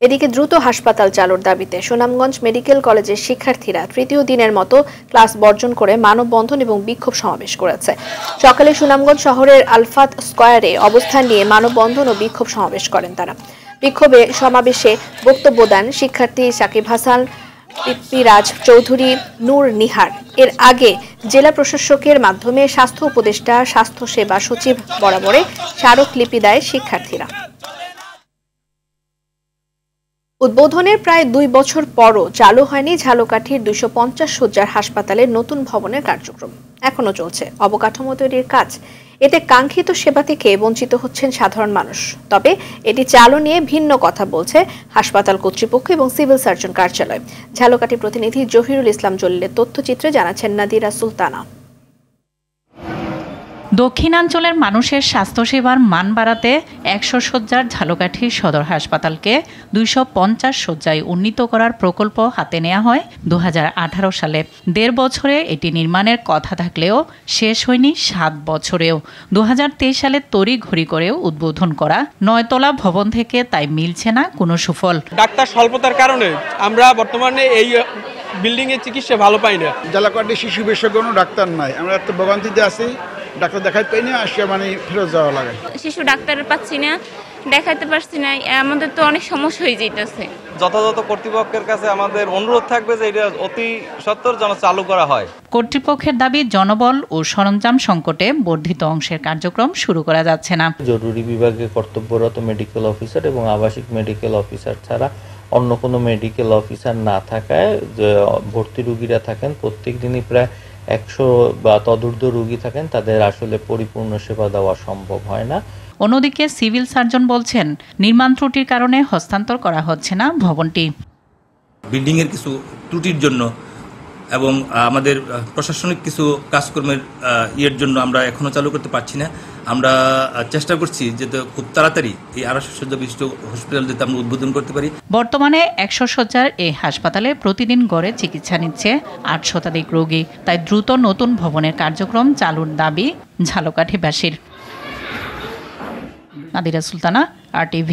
এদিকে দ্রুত হাসপাতাল চালুর দাবিতে সুনামগঞ্জ মেডিকেল কলেজের শিক্ষার্থীরা তৃতীয় দিনের মতো ক্লাস বর্জন করে মানববন্ধন এবং বিক্ষোভ সমাবেশ করেছে। সকালে সুনামগঞ্জ শহরের আলফাত স্কয়ারে অবস্থান নিয়ে মানববন্ধন ও বিক্ষোভ সমাবেশ করেন তারা। বিক্ষোভে সমাবেশে বক্তব্য দেন শিক্ষার্থী সাকিব হাসান, পৃথ্বীরাজ চৌধুরী, নূর নিহার। এর আগে জেলা প্রশাসকের মাধ্যমে স্বাস্থ্য উপদেষ্টা, স্বাস্থ্য সেবা সচিব বরাবরে স্মারকলিপি দেয় শিক্ষার্থীরা। উদ্বোধনের প্রায় 2 বছর পরও চালু হয়নি ঝালকাঠির 250 শয্যার হাসপাতালের নতুন ভবনের কার্যক্রম। এখনো চলছে অবকাঠামো তৈরির কাজ। এতে কাঙ্ক্ষিত সেবা থেকে বঞ্চিত হচ্ছেন সাধারণ মানুষ। তবে এটি চালু নিয়ে ভিন্ন কথা বলছে হাসপাতাল কর্তৃপক্ষ এবং সিভিল সার্জন কার্যালয়। ঝালকাঠি প্রতিনিধি জহিরুল ইসলাম জলিলের তথ্যচিত্রে জানাচ্ছেন নাদিরা সুলতানা। দক্ষিণাঞ্চলের মানুষের স্বাস্থ্যসেবার মান বাড়াতে 100 শয্যার ঝালকাঠি সদর হাসপাতালকে 250 শয্যায় উন্নীত করার প্রকল্প হাতে নেওয়া হয় 2018 সালে। 1.5 বছরে এটি নির্মাণের কথা থাকলেও শেষ হয়নি 7 বছরেও। 2023 সালে তড়িঘড়ি করেও উদ্বোধন করা 9 তলা ভবন থেকে তাই মিলছে না কোনো সুফল। ডাক্তার স্বল্পতার কারণে আমরা বর্তমানে এই বিল্ডিং এর চিকিৎসা ভালো পাই না। ঝালকাঠি শিশু বিশেষজ্ঞ কোনো ডাক্তার নাই, আমরা এত ভোগান্তিতে আছি, ডাক্তার দেখাইতে পাই না, আসে মানে ফেরত যাওয়া লাগে। শিশু ডাক্তার পাচ্ছি না, দেখাইতে পারছি না, আমাদের তো অনেক সমস্যা হয়ে যাইতেছে। যথাযথ কর্তৃপক্ষের কাছে আমাদের অনুরোধ থাকবে যে এটা অতি সত্বর যেন চালু করা হয়। কর্তৃপক্ষের দাবি জনবল ও সরঞ্জাম সংকটে বর্ধিত অংশের কার্যক্রম শুরু করা যাচ্ছে না। জরুরি বিভাগে কর্তব্যরত মেডিকেল অফিসার এবং আবাসিক মেডিকেল অফিসার ছাড়া অন্য কোনো মেডিকেল অফিসার না থাকায় যে ভর্তি রোগীরা থাকেন, প্রত্যেক দিনই প্রায় 100 বা তদূর্ধ্ব রোগী থাকেন, তাদের আসলে পরিপূর্ণ সেবা দেওয়া সম্ভব হয় না। অন্যদিকে সিভিল সার্জন বলছেন নির্মাণ ত্রুটির কারণে হস্তান্তর করা হচ্ছে না ভবনটি। বিল্ডিং এর কিছু ত্রুটির জন্য এবং আমাদের প্রশাসনিক কিছু কাজকর্মের ইয়ের জন্য আমরা এখনো চালু করতে পারছি না। আমরা চেষ্টা করছি যাতে খুব তাড়াতাড়ি এই 250 শয্যা বিশিষ্ট হসপিটাল যাতে আমরা উদ্বোধন করতে পারি। বর্তমানে 100 শয্যার এই হাসপাতালে প্রতিদিন গড়ে চিকিৎসা নিচ্ছে 8 শতাধিক রোগী। তাই দ্রুত নতুন ভবনের কার্যক্রম চালুর দাবি ঝালকাঠিবাসীর। নাদিরা সুলতানা, RTV।